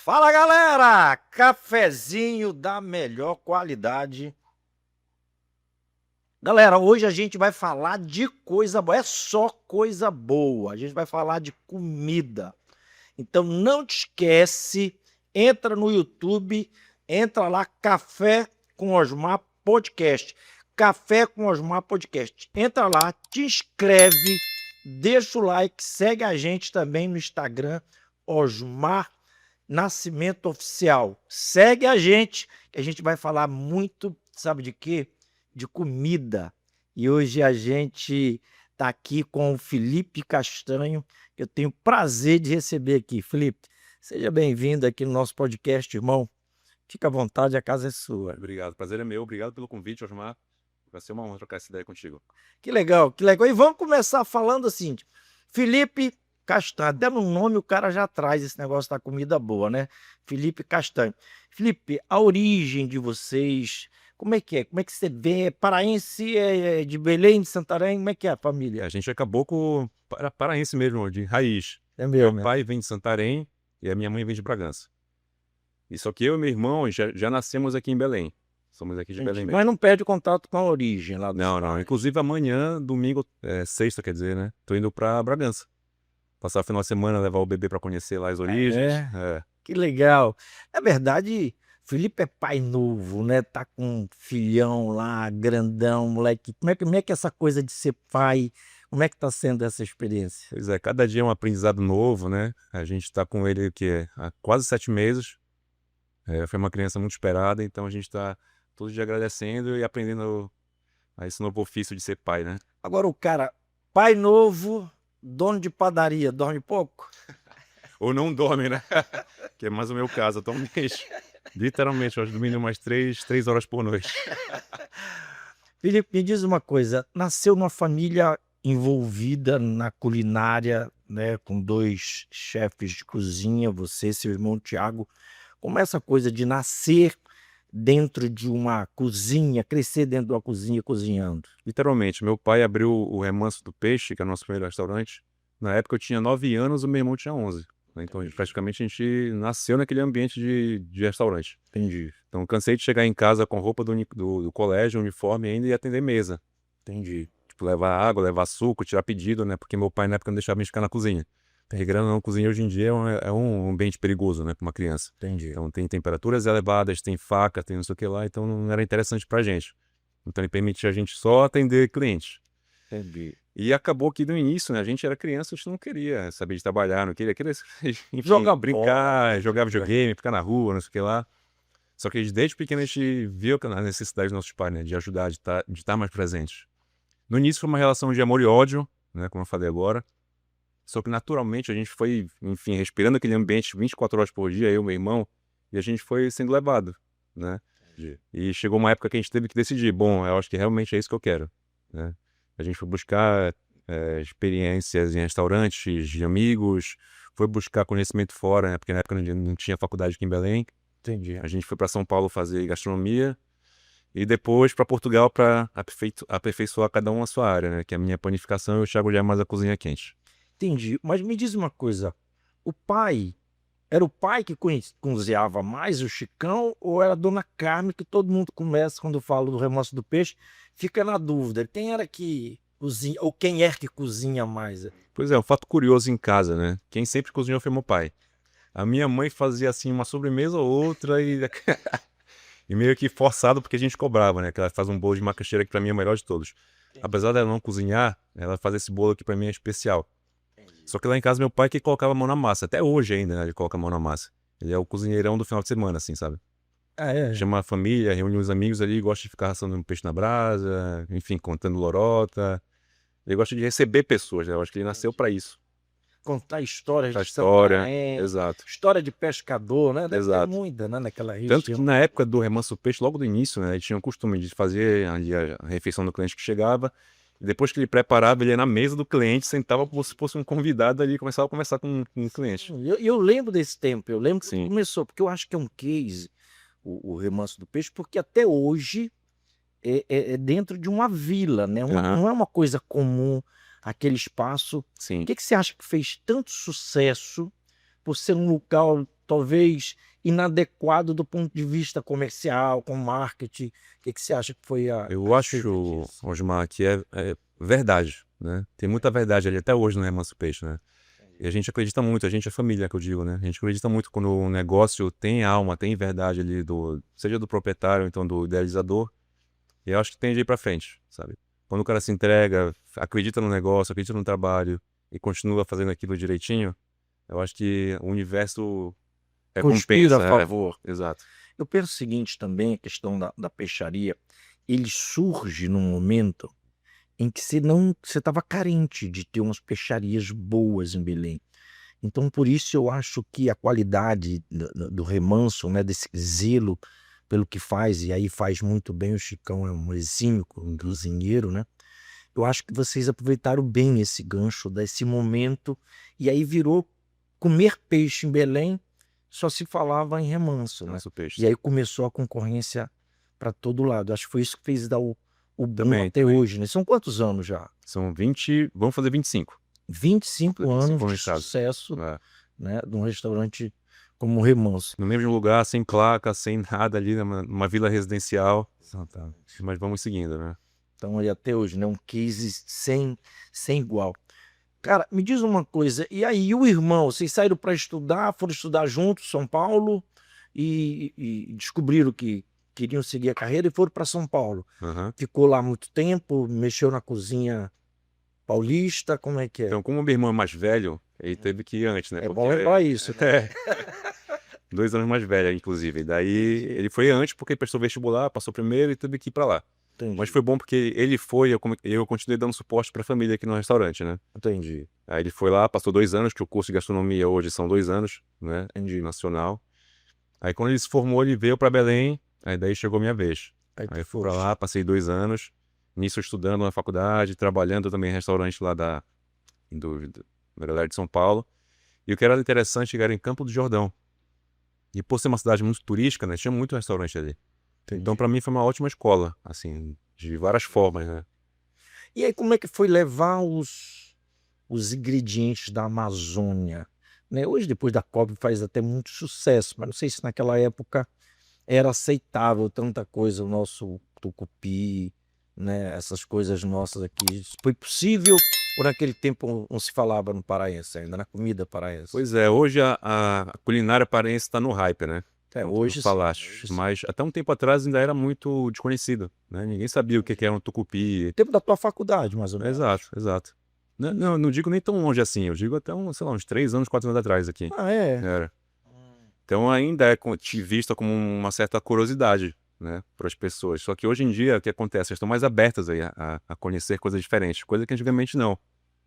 Fala galera, cafezinho da melhor qualidade. Galera, hoje a gente vai falar de coisa boa, é só coisa boa. A gente vai falar de comida. Então não te esquece, entra no YouTube, entra lá, Café com Osmar Podcast. Café com Osmar Podcast. Entra lá, te inscreve, deixa o like, segue a gente também no Instagram, Osmar Nascimento Oficial. Segue a gente, que a gente vai falar muito, sabe de quê? De comida. E hoje a gente está aqui com o Felipe Castanho, que eu tenho prazer de receber aqui. Felipe, seja bem-vindo aqui no nosso podcast, irmão. Fica à vontade, a casa é sua. Obrigado, prazer é meu. Obrigado pelo convite, Osmar. Vai ser uma honra trocar essa ideia contigo. Que legal, que legal. E vamos começar falando assim, Felipe Castanho, até no nome o cara já traz esse negócio da comida boa, né? Felipe Castanho. Felipe, a origem de vocês, como é que é? Como é que você vê? Paraense, de Belém, de Santarém, como é que é a família? A gente é caboclo paraense mesmo, de raiz. É meu, Meu pai vem de Santarém e a minha mãe vem de Bragança. E só que eu e meu irmão já nascemos aqui em Belém. Somos aqui de Belém mesmo. Mas não perde o contato com a origem lá do Não. Inclusive amanhã, domingo, sexta, quer dizer, né? Tô indo pra Bragança. Passar o final de semana, levar o bebê pra conhecer lá as origens. Que legal. Na verdade, Felipe é pai novo, né? Tá com um filhão lá, grandão, moleque. Como é que é essa coisa de ser pai? Como é que tá sendo essa experiência? Pois é, cada dia é um aprendizado novo, né? A gente tá com ele há quase 7 meses. Foi uma criança muito esperada, então a gente tá todo dia agradecendo e aprendendo a esse novo ofício de ser pai, né? Agora o cara, pai novo, dono de padaria, dorme pouco? Ou não dorme, né? Que é mais o meu caso atualmente. Literalmente, eu dormindo umas 3 horas por noite. Felipe, me diz uma coisa, nasceu numa família envolvida na culinária, né, com 2 chefes de cozinha, você e seu irmão Tiago. Como é essa coisa de nascer dentro de uma cozinha, crescer dentro de uma cozinha cozinhando? Literalmente, meu pai abriu o Remanso do Peixe, que é o nosso primeiro restaurante. Na época eu tinha 9 anos, o meu irmão tinha 11. Né? Então, praticamente a gente nasceu naquele ambiente de restaurante. Entendi. Então, cansei de chegar em casa com roupa do colégio, uniforme ainda e atender mesa. Entendi. Tipo, levar água, levar suco, tirar pedido, né? Porque meu pai na época não deixava a gente ficar na cozinha. Regrando na cozinha hoje em dia é um ambiente perigoso, né, para uma criança. Entendi. Então tem temperaturas elevadas, tem faca, tem não sei o que lá, então não era interessante pra gente. Então ele permitia a gente só atender clientes. Entendi. E acabou que no início, né, a gente era criança, a gente não queria saber de trabalhar, não queria enfim, Jogar brincar, bola, jogar videogame, ficar na rua, não sei o que lá. Só que desde pequeno a gente viu a necessidade dos nossos pais, né, de ajudar, de estar mais presente. No início foi uma relação de amor e ódio, né, como eu falei agora. Só que naturalmente a gente foi, enfim, respirando aquele ambiente 24 horas por dia, eu e meu irmão, e a gente foi sendo levado, né? E chegou uma época que a gente teve que decidir, bom, eu acho que realmente é isso que eu quero, né? A gente foi buscar experiências em restaurantes, de amigos, foi buscar conhecimento fora, né? Porque na época não tinha faculdade aqui em Belém. Entendi. A gente foi para São Paulo fazer gastronomia e depois para Portugal para aperfeiçoar cada um a sua área, né? Que a minha panificação e o Thiago já é mais a cozinha quente. Entendi. Mas me diz uma coisa, o pai, era o pai que cozinhava mais o Chicão ou era a Dona Carmen, que todo mundo começa, quando eu falo do Remanso do Peixe, fica na dúvida, quem era que cozinha, ou quem é que cozinha mais? Pois é, um fato curioso em casa, né? Quem sempre cozinhou foi meu pai. A minha mãe fazia assim uma sobremesa ou outra e, e meio que forçado porque a gente cobrava, né? Que ela faz um bolo de macaxeira que pra mim é o melhor de todos. Apesar dela não cozinhar, ela faz esse bolo que pra mim é especial. Só que lá em casa meu pai que colocava a mão na massa. Até hoje ainda, né, ele coloca a mão na massa. Ele é o cozinheirão do final de semana, assim, sabe? Chama a família, reúne os amigos ali, gosta de ficar assando um peixe na brasa, enfim, contando lorota. Ele gosta de receber pessoas, né? Eu acho que ele nasceu pra isso. Contar histórias Pra de história, Santarém, exato. história de pescador, né? Deve ter Exato. muita, né, naquela Tanto que região. na época do Remanso do Peixe, logo do início, né, ele tinha o costume de fazer ali a refeição do cliente que chegava. E depois que ele preparava, ele ia na mesa do cliente, sentava como se fosse um convidado ali e começava a conversar com o cliente. Eu lembro desse tempo, eu lembro que Sim. começou, porque eu acho que é um case, o Remanso do Peixe, porque até hoje é dentro de uma vila, né? Não é uma coisa comum aquele espaço. Sim. O que você acha que fez tanto sucesso por ser um local talvez inadequado do ponto de vista comercial, com marketing? O que você acha que foi a Eu acho, Osmar, que é verdade, né? Tem muita verdade ali, até hoje no Emancipation, né? E a gente acredita muito, a gente é família, que eu digo, né? A gente acredita muito quando o negócio tem alma, tem verdade ali, seja do proprietário, então do idealizador. E eu acho que tem de ir pra frente, sabe? Quando o cara se entrega, acredita no negócio, acredita no trabalho e continua fazendo aquilo direitinho, eu acho que o universo conspira recompensa. a favor? Exato. Eu penso o seguinte também, a questão da peixaria, ele surge num momento em que você estava carente de ter umas peixarias boas em Belém. Então, por isso eu acho que a qualidade do Remanso, né, desse zelo pelo que faz, e aí faz muito bem, o Chicão é um exímio cozinheiro, né? Eu acho que vocês aproveitaram bem esse gancho desse momento, e aí virou comer peixe em Belém, só se falava em Remanso, né? Nosso peixe. E aí começou a concorrência para todo lado. Acho que foi isso que fez dar o boom Também, até também. hoje, né? São quantos anos já? São 20, vamos fazer 25. 25 anos de registrados. sucesso, É. né, de um restaurante como o Remanso. No mesmo lugar, sem placa, sem nada ali, numa vila residencial. Mas vamos seguindo, né? Então, aí até hoje, né, um case sem igual. Cara, me diz uma coisa, e aí o irmão, vocês saíram para estudar, foram estudar juntos, São Paulo, e descobriram que queriam seguir a carreira e foram para São Paulo. Uhum. Ficou lá muito tempo, mexeu na cozinha paulista, como é que é? Então, como o meu irmão é mais velho, ele teve que ir antes, né? É bom lembrar isso, né? 2 anos mais velho, inclusive. E daí ele foi antes porque ele prestou vestibular, passou primeiro e teve que ir pra lá. Entendi. Mas foi bom porque ele foi, eu continuei dando suporte pra família aqui no restaurante, né? Entendi. Aí ele foi lá, passou 2 anos, que o curso de gastronomia hoje são 2 anos, né? Entendi. Nacional. Aí quando ele se formou, ele veio pra Belém, aí daí chegou a minha vez. Aí eu fui pra lá, passei 2 anos, nisso estudando na faculdade, trabalhando também em restaurante lá da galera de São Paulo. E o que era interessante era em Campo do Jordão. E por ser uma cidade muito turística, né, tinha muito restaurante ali. Entendi. Então pra mim foi uma ótima escola, assim, de várias formas, né? E aí como é que foi levar os ingredientes da Amazônia, né? Hoje, depois da COP, faz até muito sucesso, mas não sei se naquela época era aceitável tanta coisa, o nosso tucupi, né? Essas coisas nossas aqui. Foi possível, por aquele tempo não se falava no paraense ainda, na comida paraense? Pois é, hoje a culinária paraense está no hype, né? Hoje falaste, mas até um tempo atrás ainda era muito desconhecido, né? Ninguém sabia o que era um tucupi. Tempo da tua faculdade, mais ou menos. Exato. Não digo nem tão longe assim, eu digo até sei lá, uns 3 anos, 4 anos atrás aqui. Ah, é? Era. Então ainda é vista como uma certa curiosidade, né, para as pessoas. Só que hoje em dia, o que acontece? Elas estão mais abertas aí a conhecer coisas diferentes, coisa que antigamente não,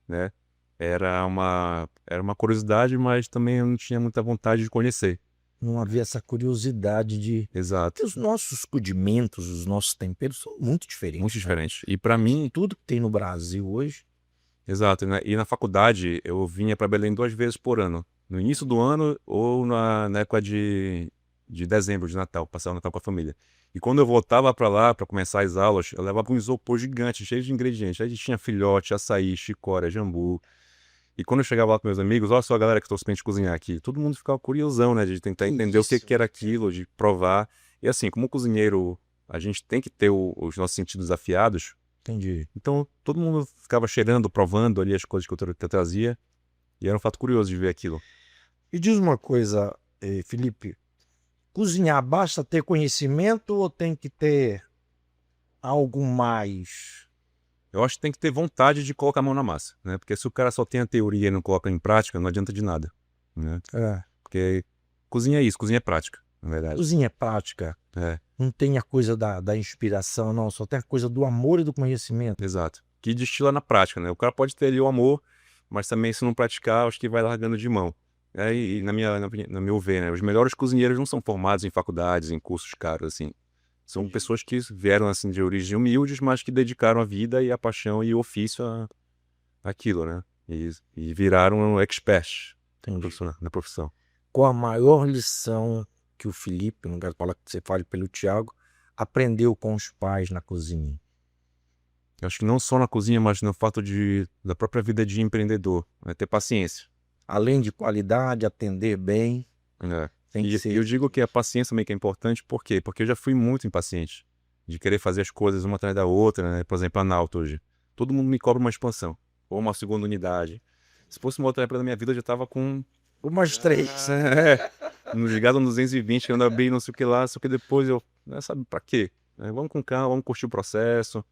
né? Era uma curiosidade, mas também eu não tinha muita vontade de conhecer. Não havia essa curiosidade de... Exato. Os nossos condimentos, os nossos temperos são muito diferentes. Muito né? diferentes. E para mim... Tudo que tem no Brasil hoje... Exato, né? E na faculdade eu vinha para Belém 2 vezes por ano. No início do ano ou na época de dezembro, de Natal, passar o Natal com a família. E quando eu voltava para lá para começar as aulas, eu levava um isopor gigante, cheio de ingredientes. Aí tinha filhote, açaí, chicória, jambu. E quando eu chegava lá com meus amigos, olha só a galera que trouxe pra gente cozinhar aqui. Todo mundo ficava curiosão, né? De tentar entender o que era aquilo, de provar. E assim, como cozinheiro, a gente tem que ter os nossos sentidos afiados. Entendi. Então, todo mundo ficava cheirando, provando ali as coisas que eu trazia. E era um fato curioso de ver aquilo. E diz uma coisa, Felipe. Cozinhar basta ter conhecimento ou tem que ter algo mais? Eu acho que tem que ter vontade de colocar a mão na massa, né? Porque se o cara só tem a teoria e não coloca em prática, não adianta de nada, né? Porque cozinha é isso, cozinha é prática, na verdade. Cozinha é prática. Não tem a coisa da inspiração, não. Só tem a coisa do amor e do conhecimento. Exato. Que destila na prática, né? O cara pode ter ali o amor, mas também se não praticar, acho que vai largando de mão. E no meu ver, né? Os melhores cozinheiros não são formados em faculdades, em cursos caros, assim. São pessoas que vieram, assim, de origem humildes, mas que dedicaram a vida e a paixão e o ofício àquilo, né? E viraram experts na profissão. Qual a maior lição que o Felipe, não quero falar que você fale pelo Thiago, aprendeu com os pais na cozinha? Eu acho que não só na cozinha, mas no fato da própria vida de empreendedor, né? Ter paciência. Além de qualidade, atender bem. É. Tem que E ser. eu digo que a paciência também que é importante, por quê? Porque eu já fui muito impaciente de querer fazer as coisas uma atrás da outra, né? Por exemplo, a Nauta hoje. Todo mundo me cobra uma expansão ou uma segunda unidade. Se fosse uma outra época da minha vida, eu já tava com Umas 3. no ligado no 220, querendo abrir não sei o que lá, só que depois eu, sabe, pra quê? Vamos com calma, vamos curtir o processo,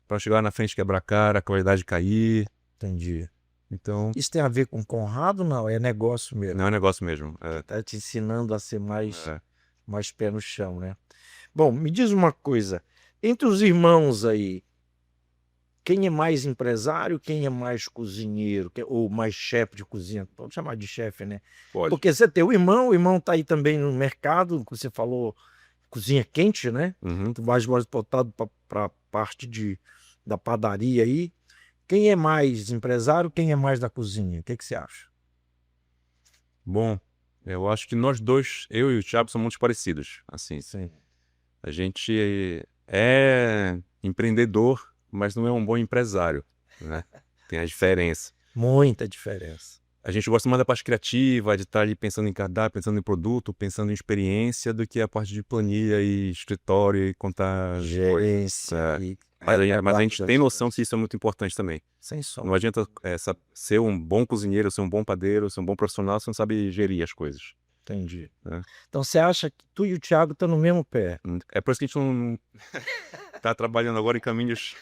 pra chegar lá na frente quebrar a cara, a qualidade cair. Entendi. Então, Isso tem a ver com Conrado? Não, é negócio mesmo. não é um negócio mesmo. Tá te ensinando a ser É. mais pé no chão, né? Bom, me diz uma coisa. Entre os irmãos aí, quem é mais empresário, quem é mais cozinheiro, ou mais chefe de cozinha? Vamos chamar de chefe, né? Pode. Porque você tem o irmão tá aí também no mercado, que você falou, cozinha quente, né? Uhum. Tu mais voltado para a parte da padaria aí. Quem é mais empresário, quem é mais da cozinha? O que você acha? Bom, eu acho que nós dois, eu e o Thiago, somos muito parecidos. Assim, Sim. a gente é empreendedor, mas não é um bom empresário, né? Tem a diferença. Muita diferença. A gente gosta mais da parte criativa, de estar ali pensando em cardápio, pensando em produto, pensando em experiência, do que a parte de planilha e escritório e contar as coisas. Gerência. É. Mas a gente tem noção que isso é muito importante também. Sem Não sombra. adianta ser um bom cozinheiro, ser um bom padeiro, ser um bom profissional, se não sabe gerir as coisas. Entendi. É. Então você acha que tu e o Thiago estão no mesmo pé? É por isso que a gente não tá trabalhando agora em caminhos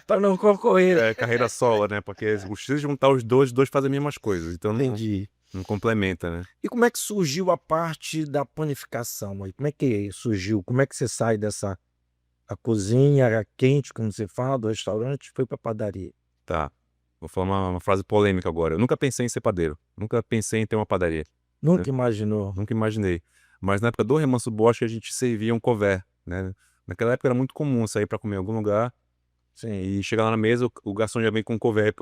Para não concorrer. carreira solo, né? Porque se juntar os dois fazem as mesmas coisas. Então Entendi. não complementa, né? E como é que surgiu a parte da panificação aí? Como é que surgiu? Como é que você sai dessa a cozinha era quente, como você fala, do restaurante, foi para padaria? Tá. Vou falar uma frase polêmica agora. Eu nunca pensei em ser padeiro. Nunca pensei em ter uma padaria. Nunca imaginou? Nunca imaginei. Mas na época do Remanso Bosque a gente servia um couvert, né? Naquela época era muito comum sair para comer em algum lugar. Sim. E chegar lá na mesa, o garçom já vem com um couvert,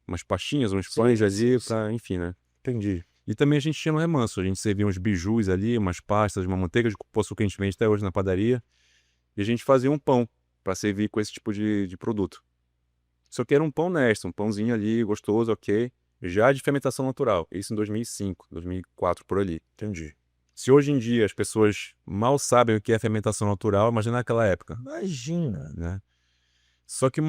umas pastinhas, uns pães ali, enfim, né? Entendi. E também a gente tinha no Remanso, a gente servia uns bijus ali, umas pastas, uma manteiga de cupuaçu que a gente vende até hoje na padaria. E a gente fazia um pão para servir com esse tipo de produto. Só que era um pão honesto, um pãozinho ali, gostoso, ok. Já de fermentação natural. Isso em 2005, 2004, por ali. Entendi. Se hoje em dia as pessoas mal sabem o que é fermentação natural, imagina naquela época, Imagina. né? Só que,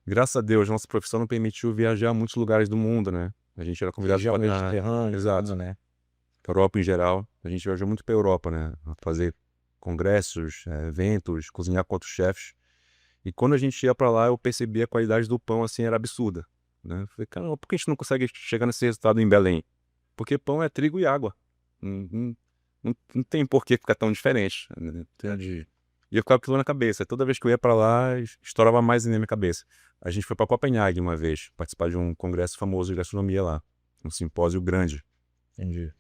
graças a Deus, nossa profissão não permitiu viajar a muitos lugares do mundo, né? A gente era convidado Região para mediterrânea, Exato. né? Europa em geral. A gente viajou muito para a Europa, né? A fazer congressos, eventos, cozinhar com outros chefes. E quando a gente ia para lá, eu percebi a qualidade do pão, assim, era absurda, né? Eu falei, caramba, por que a gente não consegue chegar nesse resultado em Belém? Porque pão é trigo e água. Não tem por que ficar tão diferente, né? Entendi. E eu ficava com aquilo na cabeça. Toda vez que eu ia para lá, estourava mais na minha cabeça. A gente foi para Copenhague uma vez, participar de um congresso famoso de gastronomia lá. Um simpósio grande. Entendi.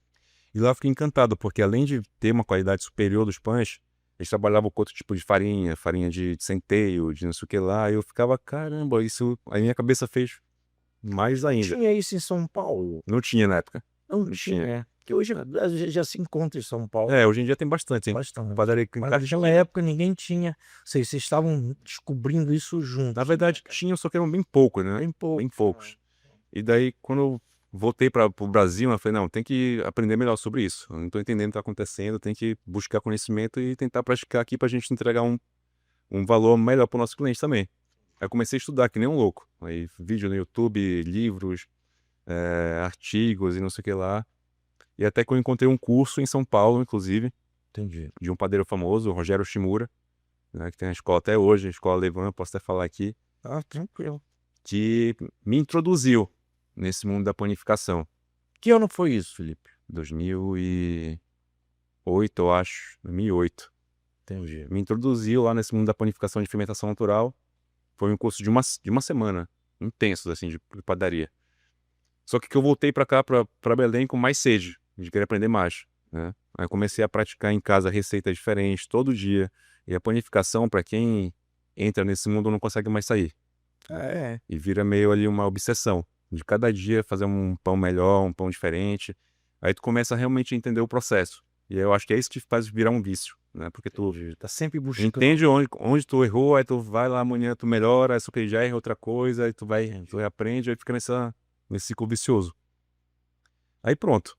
E lá eu fiquei encantado, porque além de ter uma qualidade superior dos pães, eles trabalhavam com outro tipo de farinha de centeio, de não sei o que lá. E eu ficava, caramba, isso... Aí minha cabeça fez mais ainda. Tinha isso em São Paulo? Não tinha na época. Não tinha. Que hoje já se encontra em São Paulo. Hoje em dia tem bastante, hein? Bastante. Padaria Mas naquela época ninguém tinha. Vocês estavam descobrindo isso juntos. Na verdade, tinha, só que eram bem poucos, né? Bem pouco. Bem poucos. E daí, quando eu voltei para o Brasil, eu falei, não, tem que aprender melhor sobre isso. Eu não estou entendendo o que está acontecendo, tem que buscar conhecimento e tentar praticar aqui para a gente entregar um valor melhor para o nosso cliente também. Aí eu comecei a estudar, que nem um louco. Aí, vídeo no YouTube, livros, artigos e não sei o que lá. E até que eu encontrei um curso em São Paulo, inclusive, Entendi. de um padeiro famoso, o Rogério Shimura, né, que tem a escola até hoje, a escola Levan, posso até falar aqui, Ah, tranquilo. que me introduziu nesse mundo da panificação. Que ano foi isso, Felipe? 2008, eu acho. 2008. Entendi. Me introduziu lá nesse mundo da panificação de fermentação natural. Foi um curso de uma semana, intenso, assim, de padaria. Só que eu voltei para cá, para Belém, com mais sede, de querer aprender mais, né? Aí eu comecei a praticar em casa receitas diferentes, todo dia. E a panificação, para quem entra nesse mundo, não consegue mais sair. É. E vira meio ali uma obsessão. De cada dia fazer um pão melhor, um pão diferente. Aí tu começa a realmente entender o processo. E eu acho que é isso que te faz virar um vício, né? Porque tu Tá sempre buscando. entende onde tu errou, aí tu vai lá amanhã, tu melhora, aí só que já erra outra coisa, aí tu aprende, aí fica nesse ciclo vicioso. Aí pronto.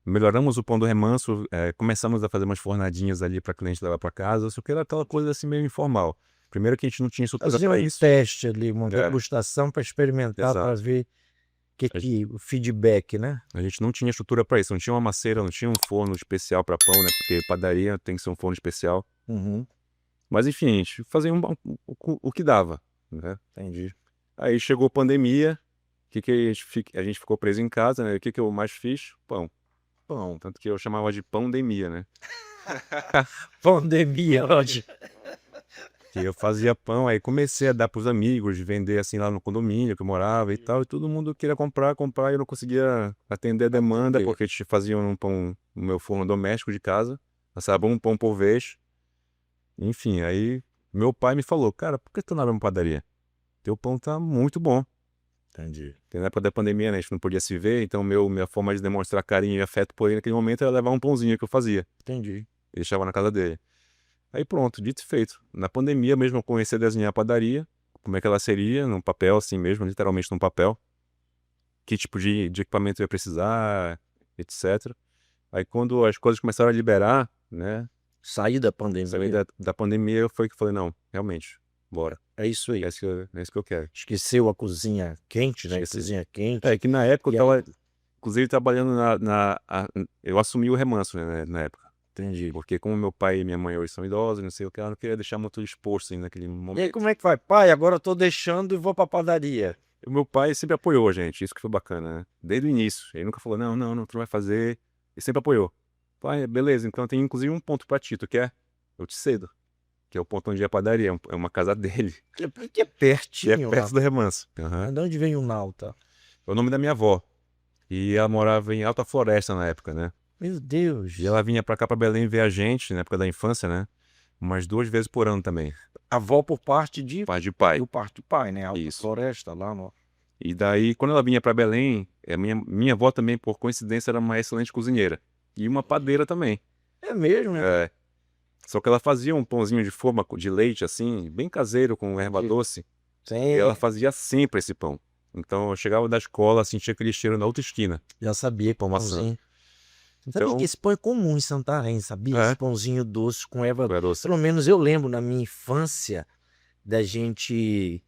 melhoramos o pão do remanso, começamos a fazer umas fornadinhas ali para cliente levar para casa, só que era aquela coisa assim meio informal. Primeiro que a gente não tinha estrutura Fazer para um isso. teste ali, uma É. degustação para experimentar, Exato. para ver o feedback, né? A gente não tinha estrutura para isso, não tinha uma maceira, não tinha um forno especial para pão, né? Porque padaria tem que ser um forno especial. Uhum, Mas enfim, a gente fazia o que dava, né? entendi. Aí chegou a pandemia, que a gente ficou preso em casa, né? O que eu mais fiz? Pão. Pão. Tanto que eu chamava de pandemia, né? Pandemia, hoje. Que eu fazia pão, aí comecei a dar pros amigos, vender assim lá no condomínio que eu morava e tal, e todo mundo queria comprar, e eu não conseguia atender a demanda, porque a gente fazia um pão no meu forno doméstico de casa, assava um pão por vez. Enfim, aí meu pai me falou, cara, por que tu não abre uma padaria? Teu pão tá muito bom. Entendi. Porque na época da pandemia, né, a gente não podia se ver, então minha forma de demonstrar carinho e afeto por ele naquele momento era levar um pãozinho que eu fazia. Entendi. E deixava na casa dele. Aí pronto, dito e feito. Na pandemia mesmo eu comecei a desenhar a padaria, como é que ela seria, num papel assim mesmo, literalmente num papel. Que tipo de equipamento eu ia precisar, etc. Aí quando as coisas começaram a liberar, né, Sair da pandemia. sair da pandemia, foi que eu falei, não, realmente, bora. É isso aí. É isso que eu quero. Esqueceu a cozinha quente, né? Esqueci. Cozinha quente. É que na época E eu aí? tava, inclusive, trabalhando eu assumi o remanso, né, na época. Entendi. Porque como meu pai e minha mãe hoje são idosos, não sei o que, eu não queria deixar muito exposto assim, naquele E aí, momento. como é que vai? Pai, agora eu tô deixando e vou pra padaria. O meu pai sempre apoiou a gente, isso que foi bacana, né? Desde o início. Ele nunca falou, não, tu não vai fazer. Ele sempre apoiou. Pai, beleza, então tem inclusive um ponto pra ti, tu quer? Eu te cedo. Que é o ponto onde é a padaria, é uma casa dele. Que é Que é pertinho. perto do remanso. Aham. De onde vem o Nauta? É o nome da minha avó. E ela morava em Alta Floresta na época, né? Meu Deus. E ela vinha pra cá, pra Belém, ver a gente, na época da infância, né? Umas 2 vezes por ano também. Avó por parte de... Pai de pai. Do parte do pai, né? Alta Isso. Floresta, lá no... E daí, quando ela vinha pra Belém, minha avó também, por coincidência, era uma excelente cozinheira. E uma padeira também. É mesmo, né? É. Só que ela fazia um pãozinho de forma de leite, assim, bem caseiro, com erva doce. Sim. E ela fazia sempre esse pão. Então eu chegava da escola, sentia aquele cheiro na outra esquina. Já sabia que Pão maçã. pãozinho. Sabia Então, que esse pão é comum em Santarém, sabia? É. Esse pãozinho doce com erva... era doce. Pelo menos eu lembro na minha infância da gente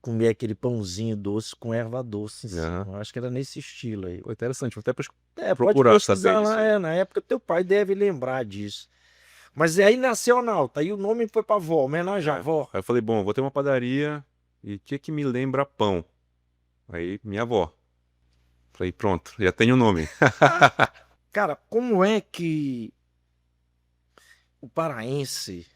comer aquele pãozinho doce com erva doce em cima. Aham. Eu acho que era nesse estilo aí. Pô, interessante, vou até Pode procurar pesquisar saber lá, disso. na época teu pai deve lembrar disso. Mas aí nasceu a Nauta, aí o nome foi pra avó, homenagem à É. avó. Aí eu falei, bom, vou ter uma padaria e o que me lembra pão? Aí minha avó. Falei, pronto, já tenho o nome. Cara, como é que o paraense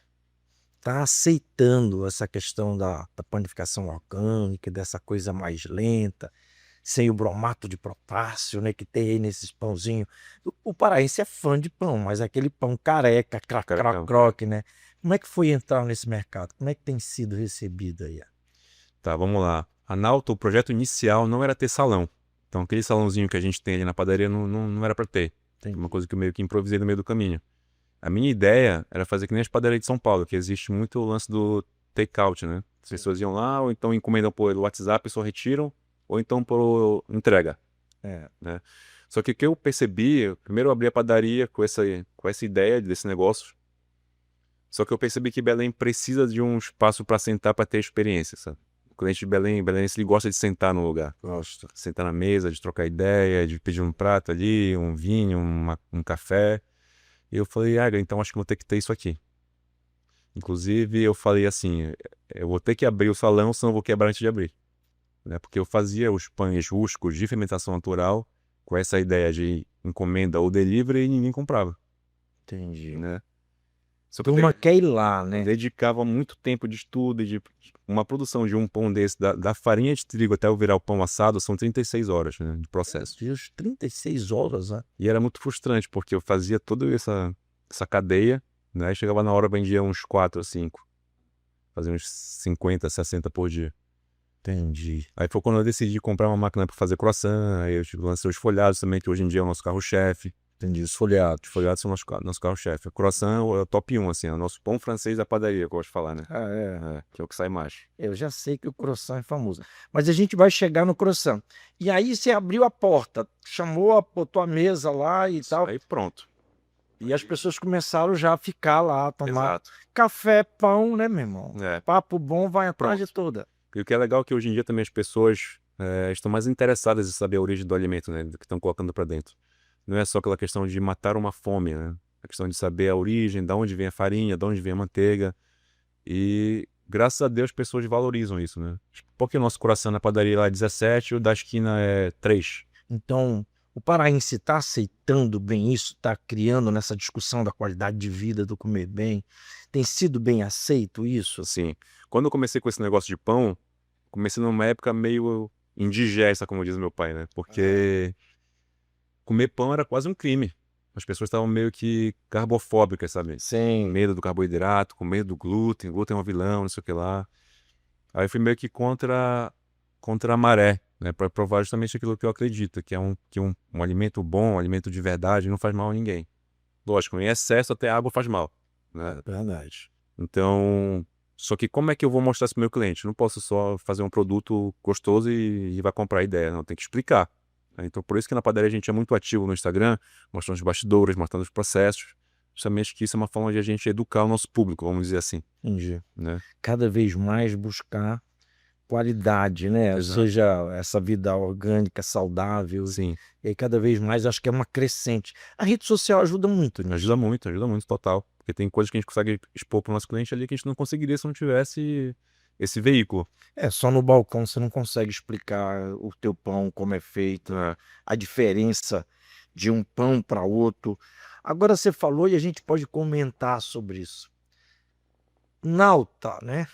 tá aceitando essa questão da panificação orgânica, dessa coisa mais lenta, sem o bromato de potássio, né, que tem aí nesses pãozinhos. O paraense é fã de pão, mas aquele pão careca, Carecão. croque, né? Como é que foi entrar nesse mercado? Como é que tem sido recebido aí? Tá, vamos lá. A Nauta, o projeto inicial não era ter salão. Então aquele salãozinho que a gente tem ali na padaria não era pra ter. Entendi. Uma coisa que eu meio que improvisei no meio do caminho. A minha ideia era fazer que nem as padarias de São Paulo, que existe muito o lance do take-out, né? As pessoas iam lá, ou então encomendam por WhatsApp e só retiram, ou então por entrega. É. Né? Só que o que eu percebi, primeiro eu abri a padaria com essa ideia desse negócio, só que eu percebi que Belém precisa de um espaço para sentar, para ter experiência, sabe? O cliente de Belém, ele gosta de sentar no lugar. Gosto. Sentar na mesa, de trocar ideia, de pedir um prato ali, um vinho, um café. E eu falei, então acho que vou ter que ter isso aqui. Inclusive, eu falei assim, eu vou ter que abrir o salão, senão eu vou quebrar antes de abrir. Né? Porque eu fazia os pães rústicos de fermentação natural com essa ideia de encomenda ou delivery e ninguém comprava. Entendi. Né? Só que eu Turma quer ir lá, né? dedicava muito tempo de estudo e de uma produção de um pão desse, da farinha de trigo até eu virar o pão assado, são 36 horas, né, de processo. Deus, 36 horas, né? E era muito frustrante, porque eu fazia toda essa cadeia, né? E chegava na hora, vendia uns 4 ou 5. Fazia uns 50, 60 por dia. Entendi. Aí foi quando eu decidi comprar uma máquina para fazer croissant, aí eu lancei os folhados também, que hoje em dia é o nosso carro-chefe. Entendi, os folhados. Os folhados são nosso carro-chefe. O croissant é o top 1, assim, é o nosso pão francês da padaria, que eu gosto de falar, né? Ah, é. É, que é o que sai mais. Eu já sei que o croissant é famoso. Mas a gente vai chegar no croissant. E aí você abriu a porta, chamou, botou a mesa lá e tal. Aí pronto. E as pessoas começaram já a ficar lá, a tomar Exato. café, pão, né, meu irmão? É. Papo bom vai atrás de Pronto. toda. E o que é legal é que hoje em dia também as pessoas estão mais interessadas em saber a origem do alimento, né? Do que estão colocando para dentro. Não é só aquela questão de matar uma fome, né? A questão de saber a origem, de onde vem a farinha, de onde vem a manteiga. E graças a Deus as pessoas valorizam isso, né? Porque o nosso coração na padaria lá é 17 e o da esquina é 3. Então, o paraense está aceitando bem isso, está criando nessa discussão da qualidade de vida, do comer bem. Tem sido bem aceito isso? Assim, quando eu comecei com esse negócio de pão, comecei numa época meio indigesta, como diz meu pai, né? Porque comer pão era quase um crime. As pessoas estavam meio que carbofóbicas, sabe? Com Sim. medo do carboidrato, com medo do glúten, glúten é um vilão, não sei o que lá. Aí eu fui meio que contra a maré, né? Para provar justamente aquilo que eu acredito, que é um alimento bom, um alimento de verdade, não faz mal a ninguém. Lógico, em excesso até água faz mal, né? Verdade. Então, só que como é que eu vou mostrar isso pro meu cliente? Eu não posso só fazer um produto gostoso e vai comprar a ideia, não, tem que explicar. Então, por isso que na padaria a gente é muito ativo no Instagram, mostrando os bastidores, mostrando os processos, justamente que isso é uma forma de a gente educar o nosso público, vamos dizer assim, Entendi. né? Cada vez mais buscar qualidade, né? Ou Exato. seja, essa vida orgânica, saudável. Sim, E aí cada vez mais acho que é uma crescente. A rede social ajuda muito nisso. ajuda muito, total. Porque tem coisas que a gente consegue expor para o nosso cliente ali que a gente não conseguiria se não tivesse esse veículo. É, só no balcão você não consegue explicar o teu pão, como é feito, É, a diferença de um pão para outro. Agora você falou e a gente pode comentar sobre isso. Nauta, né?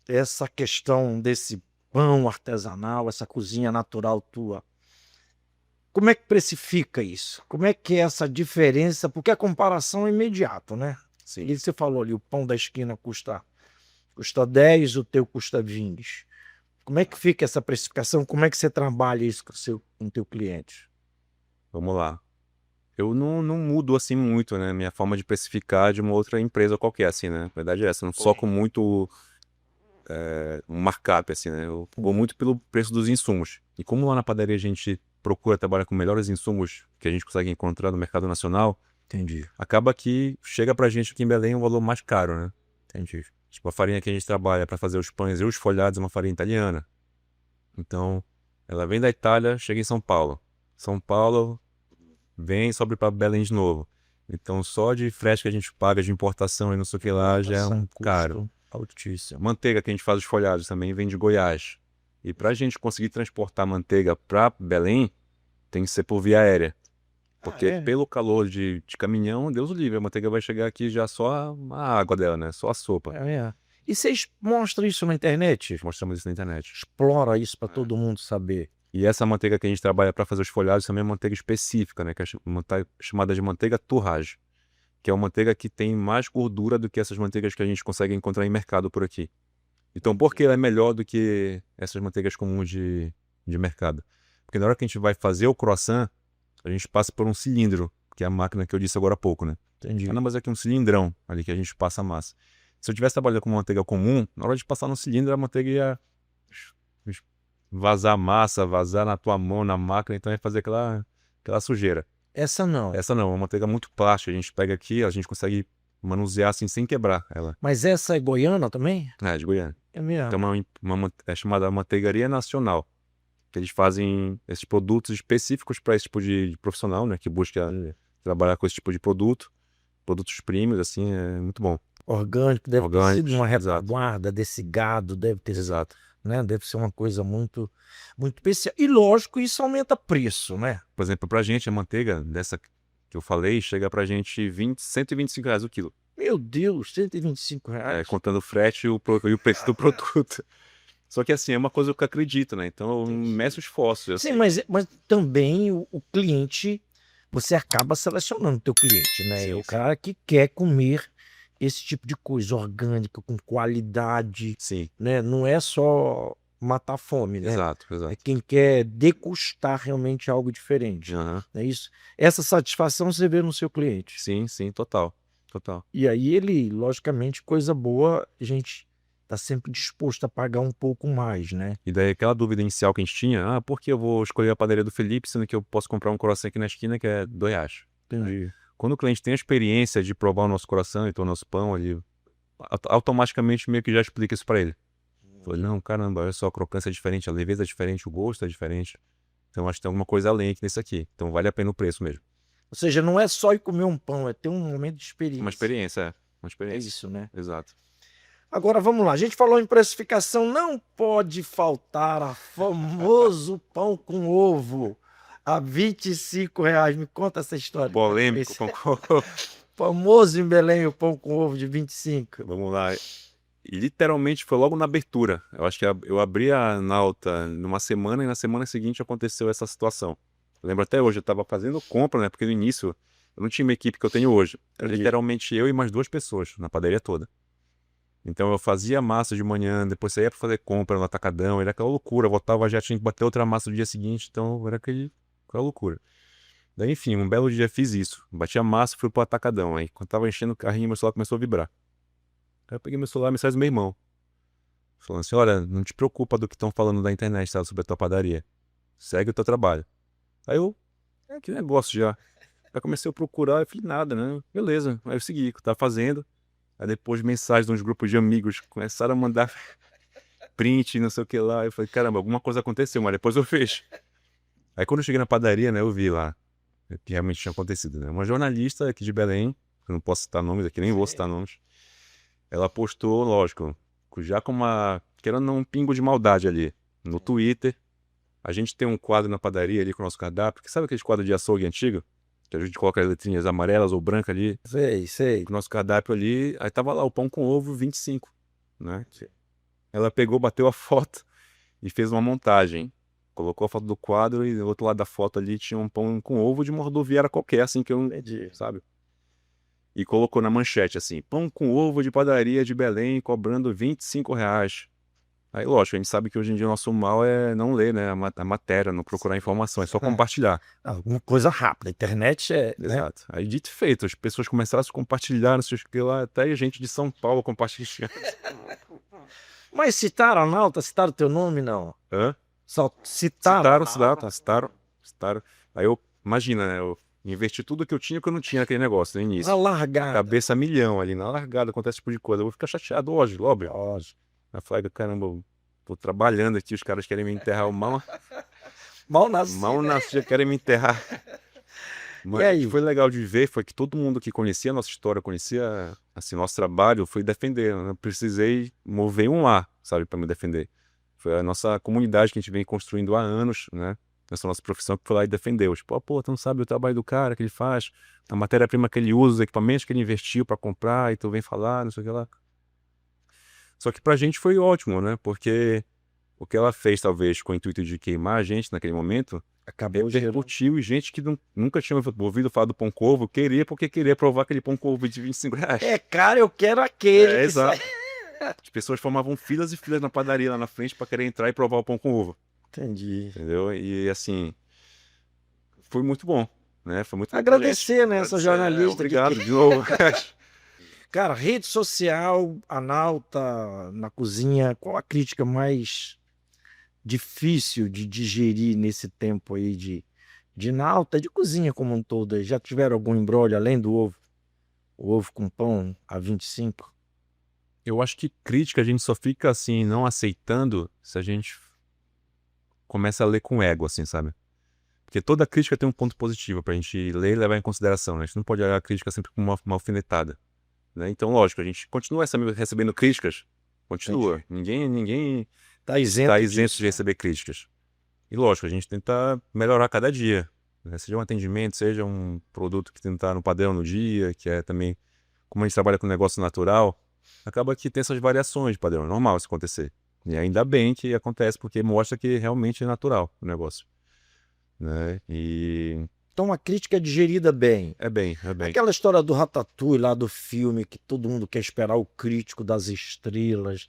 Essa questão desse pão artesanal, essa cozinha natural tua. Como é que precifica isso? Como é que é essa diferença? Porque a comparação é imediata, né? sim. E você falou ali, o pão da esquina custa 10, o teu custa 20. Como é que fica essa precificação? Como é que você trabalha isso com o teu cliente? Vamos lá. Eu não mudo assim muito, né? Minha forma de precificar de uma outra empresa qualquer, assim, né? Na verdade é essa. Eu não soco muito um markup, assim, né? Eu vou muito pelo preço dos insumos. E como lá na padaria a gente procura trabalhar com melhores insumos que a gente consegue encontrar no mercado nacional, Entendi, acaba que chega pra gente aqui em Belém um valor mais caro, né? entendi. Tipo, a farinha que a gente trabalha para fazer os pães e os folhados é uma farinha italiana. Então, ela vem da Itália, chega em São Paulo. São Paulo vem e sobe para Belém de novo. Então, só de frete que a gente paga de importação e não sei o que lá já é São um caro. custo altíssimo. Manteiga que a gente faz os folhados também vem de Goiás. E para a gente conseguir transportar manteiga para Belém, tem que ser por via aérea. Porque é? pelo calor de caminhão, Deus o livre, a manteiga vai chegar aqui já só a água dela, né? Só a sopa. É. E vocês mostram isso na internet? Mostramos isso na internet. Explora isso para todo mundo saber. E essa manteiga que a gente trabalha para fazer os folhados também é uma manteiga específica, né? Que é chamada de manteiga torrage. Que é uma manteiga que tem mais gordura do que essas manteigas que a gente consegue encontrar em mercado por aqui. Então, por que ela é melhor do que essas manteigas comuns de mercado? Porque na hora que a gente vai fazer o croissant, a gente passa por um cilindro, que é a máquina que eu disse agora há pouco, né? Entendi. Ah, não, mas é aqui um cilindrão ali que a gente passa a massa. Se eu tivesse trabalhado com uma manteiga comum, na hora de passar no cilindro, a manteiga ia vazar a massa, vazar na tua mão, na máquina, então ia fazer aquela sujeira. Essa não. Essa não, é uma manteiga muito plástica, a gente pega aqui, a gente consegue manusear assim sem quebrar ela. Mas essa é goiana também? É, de Goiânia. É mesmo. Então é chamada Manteigaria Nacional, que eles fazem esses produtos específicos para esse tipo de profissional, né, que busca trabalhar com esse tipo de produto, produtos premium, assim, é muito bom. Orgânico, deve ter Orgânicos, sido uma exato. retaguarda desse gado, deve ter sido, Exato. né? Deve ser uma coisa muito, muito especial. E lógico, isso aumenta preço, né? Por exemplo, pra gente, a manteiga dessa que eu falei, chega pra gente R$125 o quilo. Meu Deus, R$125. Contando o frete e o preço do produto. Só que assim, é uma coisa que eu acredito, né? Então eu meço esforços. Sim, mas também o cliente, você acaba selecionando o teu cliente, né? Sim, É o sim. cara que quer comer esse tipo de coisa orgânica, com qualidade, Sim, né? Não é só matar a fome, né? Exato, É exato. quem quer degustar realmente algo diferente. Aham. É isso. Essa satisfação você vê no seu cliente. Sim, sim, total. Total. E aí ele, logicamente, coisa boa, a gente está sempre disposto a pagar um pouco mais, né? E daí aquela dúvida inicial que a gente tinha, por que eu vou escolher a padaria do Felipe, sendo que eu posso comprar um croissant aqui na esquina que é R$ 2? Entendi. Quando o cliente tem a experiência de provar o nosso croissant, então o nosso pão ali, automaticamente meio que já explica isso pra ele. Falei, não, caramba, olha só, a crocância é diferente, a leveza é diferente, o gosto é diferente. Então acho que tem alguma coisa além aqui nisso aqui. Então vale a pena o preço mesmo. Ou seja, não é só ir comer um pão, é ter um momento de experiência. Uma experiência, é. Uma É experiência. isso, né? Exato. Agora vamos lá, a gente falou em precificação, não pode faltar a famoso pão com ovo a R$ 25. Me conta essa história. Polêmico, Esse concordo. famoso em Belém o pão com ovo de 25. Vamos lá. E literalmente foi logo na abertura. Eu acho que eu abri a Nauta numa semana e na semana seguinte aconteceu essa situação. Eu lembro até hoje, eu estava fazendo compra, né? Porque no início eu não tinha uma equipe que eu tenho hoje. Era Entendi. literalmente eu e mais 2 pessoas na padaria toda. Então eu fazia massa de manhã, depois saía para fazer compra no atacadão, era aquela loucura. Voltava, já tinha que bater outra massa no dia seguinte, então era aquela loucura. Daí, enfim, um belo dia fiz isso. Bati a massa e fui pro atacadão. Aí quando tava enchendo o carrinho, meu celular começou a vibrar. Aí eu peguei meu celular e mensagem do meu irmão. Falando assim, olha, não te preocupa do que estão falando na internet, sabe, sobre a tua padaria. Segue o teu trabalho. Aí eu, que negócio já. Aí comecei a procurar, eu falei, nada, né? Beleza. Aí eu segui o que eu tava fazendo. Aí depois mensagens de uns grupos de amigos começaram a mandar print, não sei o que lá. Eu falei, caramba, alguma coisa aconteceu, mas depois eu fecho. Aí quando eu cheguei na padaria, né, eu vi lá o que realmente tinha acontecido, né? Uma jornalista aqui de Belém, eu não posso citar nomes aqui, nem vou citar nomes. Ela postou, lógico, já com querendo um pingo de maldade ali, no Twitter. A gente tem um quadro na padaria ali com o nosso cardápio, que sabe aquele quadro de açougue antigo? Que a gente coloca as letrinhas amarelas ou brancas ali, Sei. com o nosso cardápio ali. Aí tava lá o pão com ovo 25, né? Ela pegou, bateu a foto e fez uma montagem. Colocou a foto do quadro e do outro lado da foto ali tinha um pão com ovo de uma rodoviária qualquer, assim, que eu não Entendi. sabe? E colocou na manchete assim, pão com ovo de padaria de Belém cobrando R$ 25. Aí, lógico, a gente sabe que hoje em dia o nosso mal é não ler, né, a matéria, não procurar informação, é só compartilhar. Alguma coisa rápida. A internet é. Né? Exato. Aí, dito e feito, as pessoas começaram a se compartilhar, não sei o que lá, até gente de São Paulo compartilhando. Mas citaram a Nauta? Citaram o teu nome, não? Hã? Só citaram. Citaram. Aí eu, imagina, né, eu investi tudo que eu tinha que eu não tinha naquele negócio no início. A largada. Cabeça a milhão ali, na largada, acontece esse tipo de coisa. Eu vou ficar chateado hoje, óbvio. Eu falei, caramba, eu tô trabalhando aqui, os caras querem me enterrar. Mal nascido. Mal nasci, já querem me enterrar. Mas E aí? o que foi legal de ver foi que todo mundo que conhecia a nossa história, conhecia assim, nosso trabalho, foi defender. Eu não precisei mover um ar, sabe, para me defender. Foi a nossa comunidade que a gente vem construindo há anos, né? Essa nossa profissão que foi lá e defendeu. Tipo, pô, tu não sabe o trabalho do cara que ele faz, a matéria-prima que ele usa, os equipamentos que ele investiu para comprar, e tu vem falar, não sei o que lá. Só que pra gente foi ótimo, né? Porque o que ela fez, talvez, com o intuito de queimar a gente naquele momento, Acabou gerando. repercutiu e gente que nunca tinha ouvido falar do pão com ovo queria porque queria provar aquele pão com ovo de R$ 25. É, cara, eu quero aquele. que Exato. sai- As pessoas formavam filas e filas na padaria lá na frente para querer entrar e provar o pão com ovo, Entendi. entendeu? E assim, foi muito bom, né? Foi muito bom pra Agradecer, gente. né, essa Agradecer, jornalista que- Obrigado de novo. Cara, rede social, a Nauta na cozinha, qual a crítica mais difícil de digerir nesse tempo aí de Nauta, de cozinha como um todo? Aí? Já tiveram algum embrolho além do ovo? O ovo com pão a 25? Eu acho que crítica a gente só fica assim, não aceitando, se a gente começa a ler com ego, assim, sabe? Porque toda crítica tem um ponto positivo pra gente ler e levar em consideração, né? A gente não pode olhar a crítica sempre como uma alfinetada, né? Então, lógico, a gente continua recebendo críticas, continua. Ninguém Tá isento está isento disso, de receber críticas. E lógico, a gente tenta melhorar cada dia, né? Seja um atendimento, seja um produto que tem que estar no padrão no dia, que é também, como a gente trabalha com negócio natural, acaba que tem essas variações de padrão, é normal isso acontecer. E ainda bem que acontece, porque mostra que realmente é natural o negócio, né? E Então a crítica é digerida bem. é bem. Aquela história do Ratatouille lá do filme, que todo mundo quer esperar o crítico das estrelas.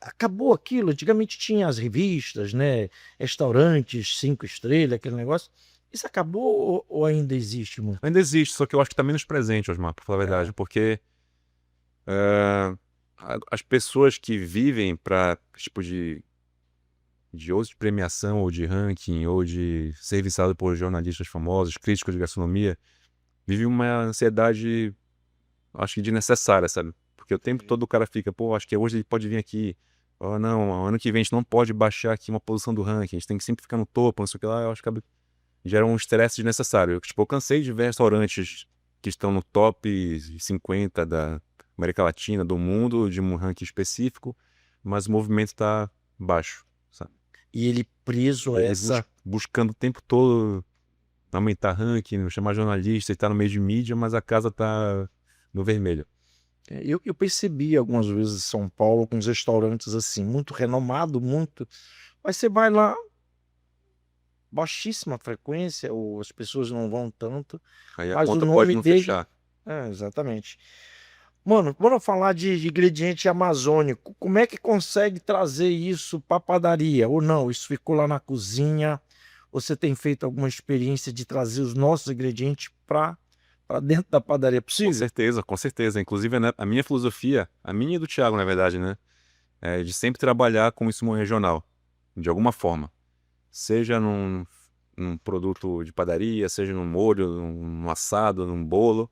Acabou aquilo. Antigamente tinha as revistas, né? Restaurantes, 5 estrelas, aquele negócio. Isso acabou ou ainda existe muito? Ainda existe, só que eu acho que tá menos presente, Osmar, pra falar a verdade, porque as pessoas que vivem para tipo ou de premiação, ou de ranking, ou de ser viçado por jornalistas famosos, críticos de gastronomia, vivem uma ansiedade, acho que desnecessária, sabe? Porque o tempo todo o cara fica, pô, acho que hoje ele pode vir aqui, oh, não, ano que vem a gente não pode baixar aqui uma posição do ranking, a gente tem que sempre ficar no topo, não sei o que lá, eu acho que gera um estresse desnecessário. Eu cansei de ver restaurantes que estão no top 50 da América Latina, do mundo, de um ranking específico, mas o movimento está baixo, sabe? E ele preso a Ele essa. buscando o tempo todo aumentar ranking, chamar jornalista e tá no meio de mídia, mas a casa tá no vermelho. Eu percebi algumas vezes em São Paulo com uns restaurantes assim, muito renomado, muito. Mas você vai lá, baixíssima frequência, ou as pessoas não vão tanto, Aí a mas o conta pode nome não dele. fechar. Exatamente. Mano, bora falar de ingrediente amazônico. Como é que consegue trazer isso para padaria? Ou não? Isso ficou lá na cozinha? Ou você tem feito alguma experiência de trazer os nossos ingredientes para dentro da padaria? Com Possível? certeza, com certeza. Inclusive, né, a minha filosofia, a minha e do Thiago, na verdade, né, é de sempre trabalhar com isso regional, de alguma forma. Seja num produto de padaria, seja num molho, num assado, num bolo.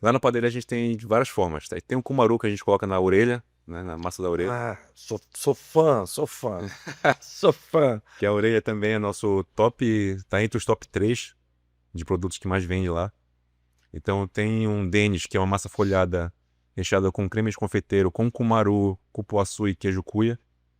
Lá na padaria a gente tem de várias formas. Tá? Tem um cumaru que a gente coloca na orelha, né, na massa da orelha. Sou fã, sou fã. Sou fã. Que a orelha também é nosso top, tá entre os top 3 de produtos que mais vende lá. Então tem um Denis, que é uma massa folhada recheada com creme de confeiteiro, com cumaru, cupuaçu e queijo cuia,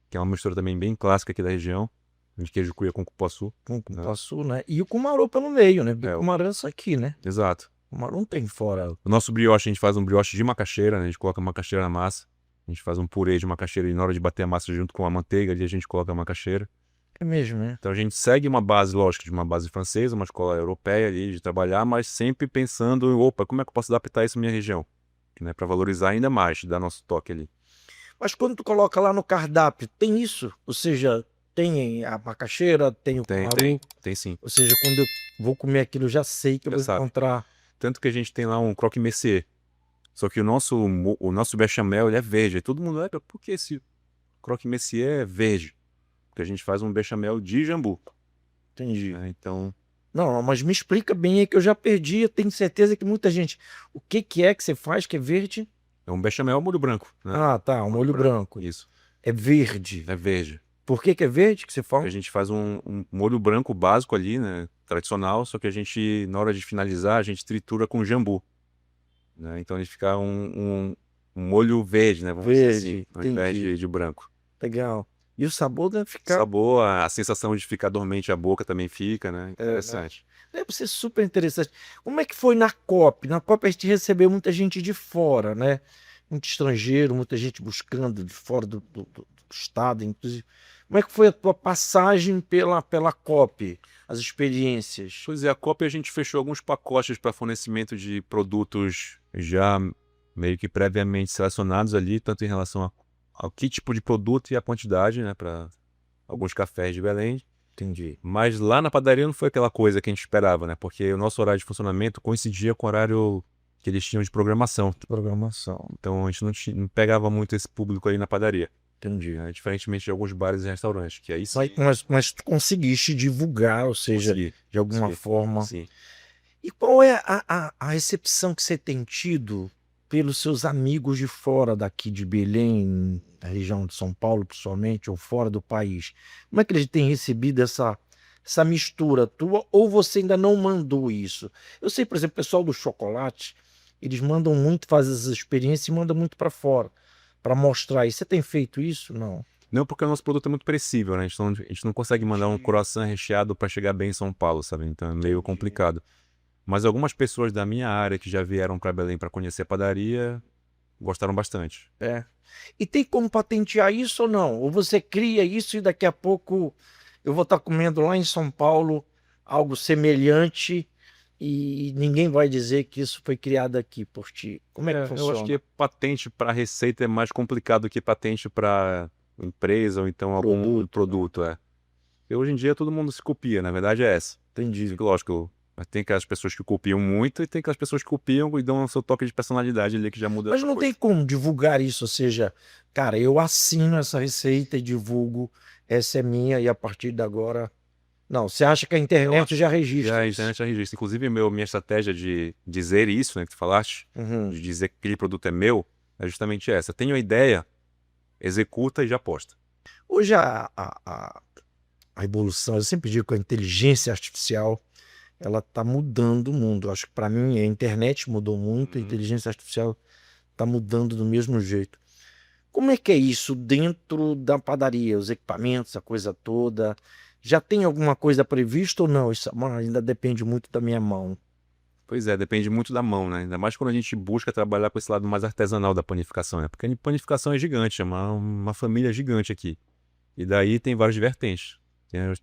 que é uma mistura também bem clássica aqui da região, de queijo cuia com cupuaçu. Com cupuaçu, né? E o cumarô pelo meio, né? Porque É, o cumarô é isso aqui, né? exato. O cumarô não tem fora. O nosso brioche, a gente faz um brioche de macaxeira, né? A gente coloca macaxeira na massa. A gente faz um purê de macaxeira e na hora de bater a massa junto com a manteiga, ali a gente coloca a macaxeira. É mesmo, né? Então a gente segue uma base, lógico, de uma base francesa, uma escola europeia ali de trabalhar, mas sempre pensando, opa, como é que eu posso adaptar isso à minha região? Né? Para valorizar ainda mais, dar nosso toque ali. Mas quando tu coloca lá no cardápio, tem isso? Ou seja, tem a macaxeira, tem o cumaru. Tem sim. Ou seja, quando eu vou comer aquilo, eu já sei que eu Já vou sabe. encontrar. Tanto que a gente tem lá um croque monsieur. Só que o nosso bechamel ele é verde. Aí todo mundo olha, por que esse croque monsieur é verde? Porque a gente faz um bechamel de jambu. Entendi. Então, Não, mas me explica bem aí que eu já perdi. Eu tenho certeza que muita gente. O que é que você faz que é verde? é um bechamel ao molho branco, né? Ah, tá, um molho branco. Isso, É verde. é verde. Por que é verde que você fala? A gente faz um molho branco básico ali, né? Tradicional, só que a gente, na hora de finalizar, a gente tritura com jambu. Né? Então ele fica um molho verde, né? Vamos dizer assim, ao invés entendi. de branco. Legal. E o sabor deve O ficar. sabor, a sensação de ficar dormente a boca também fica, né? Interessante. Deve ser super interessante. Como é que foi na COP? Na COP a gente recebeu muita gente de fora, né? Muito estrangeiro, muita gente buscando de fora do estado, inclusive. Como é que foi a tua passagem pela COP? As experiências? Pois é, a Copa a gente fechou alguns pacotes para fornecimento de produtos já meio que previamente selecionados ali, tanto em relação ao que tipo de produto e a quantidade, né? Para alguns cafés de Belém. Entendi. Mas lá na padaria não foi aquela coisa que a gente esperava, né? Porque o nosso horário de funcionamento coincidia com o horário que eles tinham de programação. Programação. Então a gente não pegava muito esse público ali na padaria, Entendi. né? Diferentemente de alguns bares e restaurantes, que aí sim Mas tu conseguiste divulgar, ou seja, consegui. de alguma forma. Sim. E qual é a recepção que você tem tido pelos seus amigos de fora daqui de Belém, da região de São Paulo, principalmente, ou fora do país? Como é que eles têm recebido essa mistura tua, ou você ainda não mandou isso? Eu sei, por exemplo, o pessoal do chocolate, eles mandam muito, fazem essas experiências e mandam muito para fora, para mostrar isso. Você tem feito isso? Não. Não, porque o nosso produto é muito perecível, né? A gente não consegue mandar um croissant recheado para chegar bem em São Paulo, sabe? Então é meio complicado. Mas algumas pessoas da minha área que já vieram para Belém para conhecer a padaria gostaram bastante. É. E tem como patentear isso ou não? Ou você cria isso e daqui a pouco eu vou estar comendo lá em São Paulo algo semelhante e ninguém vai dizer que isso foi criado aqui por ti. Como é que Eu funciona? acho que patente para receita é mais complicado do que patente para empresa ou então algum produto, E hoje em dia todo mundo se copia, na verdade é essa. Entendi. Lógico, tem aquelas pessoas que copiam muito e tem aquelas pessoas que copiam e dão o seu toque de personalidade ali que já muda Mas essa não coisa. tem como divulgar isso, ou seja, cara, eu assino essa receita e divulgo, essa é minha e a partir de agora... Não, você acha que a internet já E registra a isso? internet já registra. Inclusive, minha estratégia de dizer isso, né, que tu falaste, Uhum. de dizer que aquele produto é meu, é justamente essa. Tenho a ideia, executa e já posta. Hoje a evolução, eu sempre digo que a inteligência artificial, ela está mudando o mundo. Acho que para mim a internet mudou muito, a inteligência artificial está mudando do mesmo jeito. Como é que é isso dentro da padaria? Os equipamentos, a coisa toda. Já tem alguma coisa prevista ou não? Isso ainda depende muito da minha mão. Pois é, depende muito da mão, né? Ainda mais quando a gente busca trabalhar com esse lado mais artesanal da panificação, né? Porque a panificação é gigante, é uma família gigante aqui. E daí tem várias vertentes.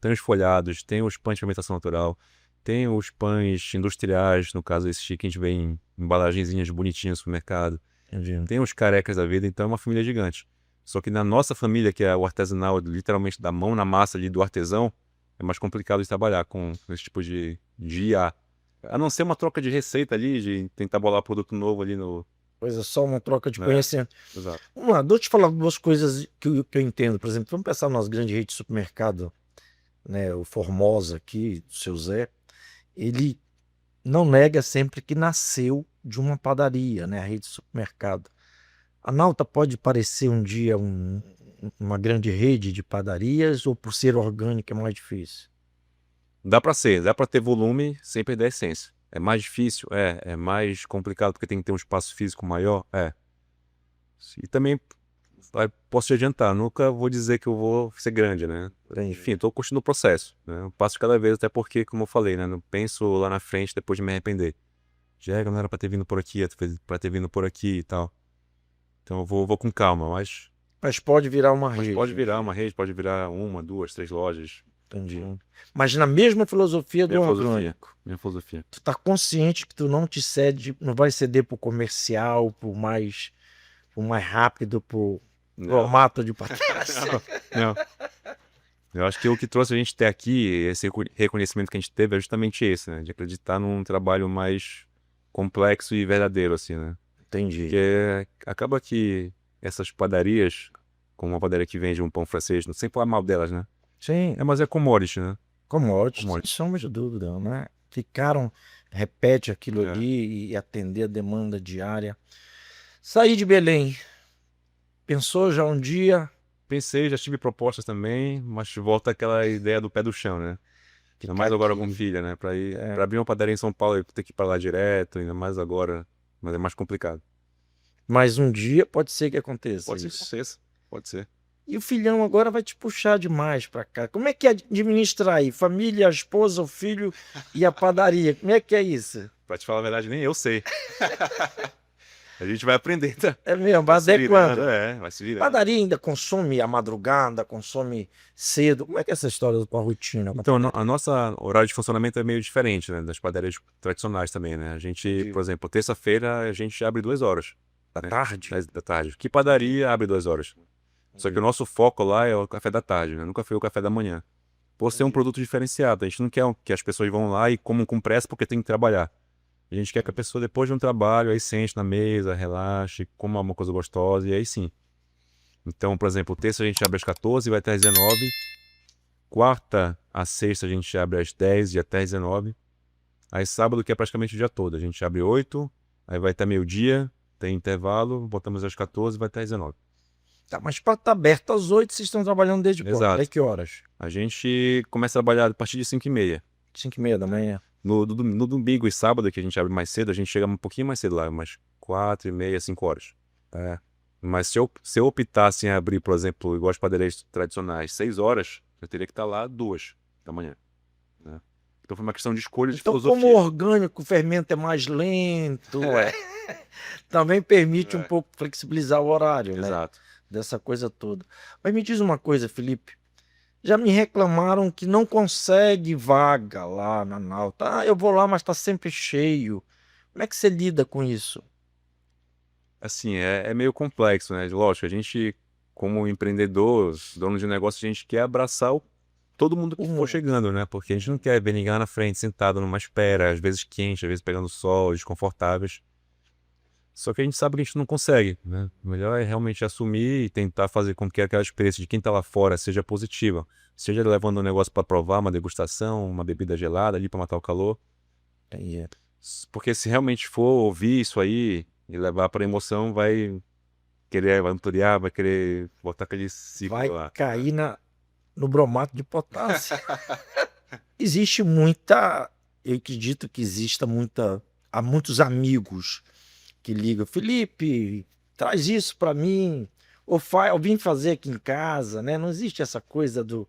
Tem os folhados, tem os pães de fermentação natural, tem os pães industriais, no caso esses que a gente vê em embalagenzinhas bonitinhas no supermercado. Entendi. Tem os carecas da vida, então é uma família gigante. Só que na nossa família, que é o artesanal, literalmente da mão na massa ali do artesão, é mais complicado de trabalhar com esse tipo de IA. A não ser uma troca de receita ali, de tentar bolar produto novo ali no... Coisa só uma troca de É, conhecimento. exato. Vamos lá, deixa eu te falar duas coisas que eu entendo. Por exemplo, vamos pensar nas grandes redes de supermercado, né? O Formosa aqui, do seu Zé, ele não nega sempre que nasceu de uma padaria, né? A rede de supermercado. A Nauta pode parecer um dia uma grande rede de padarias ou por ser orgânica é mais difícil? Dá pra ter volume sem perder a essência. É mais difícil? É mais complicado porque tem que ter um espaço físico maior? E também, posso te adiantar, nunca vou dizer que eu vou ser grande, né? Enfim, tô curtindo o processo, né? Eu passo cada vez, até porque, como eu falei, né? Não penso lá na frente depois de me arrepender. Não era pra ter vindo por aqui, pra ter vindo por aqui e tal. Então eu vou com calma, Mas pode virar uma mas rede. pode virar uma rede, pode virar uma, duas, 3 lojas. Entendi. Mas na mesma filosofia do Minha filosofia. orgânico. Minha filosofia. Tu tá consciente que tu não te cede, não vai ceder pro comercial, pro mais rápido, pro formato de patrícia. Não. Eu acho que o que trouxe a gente até aqui, esse reconhecimento que a gente teve é justamente esse, né? De acreditar num trabalho mais complexo e verdadeiro, assim, né? Entendi. Porque acaba que essas padarias, como uma padaria que vende um pão francês, não sem falar mal delas, né? Sim, Mas é commodity, né? commodities, sem Commodity. sombra de dúvida, né? Repete aquilo É. ali e atender a demanda diária. Saí de Belém. Pensou já um dia? Pensei, já tive propostas também, mas volta aquela ideia do pé do chão, né? Ainda mais Ficar agora aqui. com filha, né? Pra abrir uma padaria em São Paulo, eu ter que ir pra lá direto, ainda mais agora. Mas é mais complicado. Mas um dia pode ser que aconteça Pode ser isso. sucesso, pode ser. E o filhão agora vai te puxar demais pra cá. Como é que é administrar aí? Família, a esposa, o filho e a padaria. Como é que é isso? Pra te falar a verdade, nem eu sei. A gente vai aprender, tá? É mesmo, Vai se até quando? virando, vai se virando. Padaria ainda consome a madrugada, consome cedo. Como é que é essa história da rotina? Então, a nossa horário de funcionamento é meio diferente, né? Das padarias tradicionais também, né? A gente, por exemplo, terça-feira a gente abre 2 horas. Da né? tarde? 10 da tarde. Que padaria abre 2 horas? Só que o nosso foco lá é o café da tarde, né? Nunca foi o café da manhã. Por ser um produto diferenciado. A gente não quer que as pessoas vão lá e comam com pressa porque tem que trabalhar. A gente quer que a pessoa, depois de um trabalho, aí sente na mesa, relaxe, coma uma coisa gostosa e aí sim. Então, por exemplo, terça a gente abre às 14 e vai até às 19. Quarta a sexta a gente abre às 10 e até às 19. Aí sábado, que é praticamente o dia todo, a gente abre 8, aí vai até meio-dia, tem intervalo, botamos às 14 e vai até às 19. Tá, mas para estar aberto às 8, vocês estão trabalhando desde quando? Exato. Até que horas? A gente começa a trabalhar a partir de 5h30. 5h30 da manhã. No domingo e sábado, que a gente abre mais cedo, a gente chega um pouquinho mais cedo lá, umas 4h30, 5 horas. Mas se eu optasse em abrir, por exemplo, igual as padarias tradicionais, 6 horas, eu teria que estar lá 2 da manhã. Né? Então foi uma questão de escolha de Então, filosofia. como o orgânico, o fermento é mais lento, também permite um pouco flexibilizar o horário, né? Exato. Dessa coisa toda. Mas me diz uma coisa, Felipe. Já me reclamaram que não consegue vaga lá na Nauta. Ah, eu vou lá, mas está sempre cheio. Como é que você lida com isso? Assim, é meio complexo, né? Lógico, a gente, como empreendedor, dono de negócio, a gente quer abraçar todo mundo que O for mundo. chegando, né? Porque a gente não quer ver ninguém lá na frente, sentado numa espera, às vezes quente, às vezes pegando sol, desconfortáveis. Só que a gente sabe que a gente não consegue, né? O melhor é realmente assumir e tentar fazer com que aquela experiência de quem tá lá fora seja positiva. Seja levando um negócio para provar, uma degustação, uma bebida gelada ali para matar o calor. Aí é. Porque se realmente for ouvir isso aí e levar para emoção, vai ampliar, vai querer botar aquele ciclo Vai lá. cair no bromato de potássio. Existe muita. Eu acredito que exista muita. Há muitos amigos que ligam. Felipe, traz isso para mim. Eu vim fazer aqui em casa, né? Não existe essa coisa do.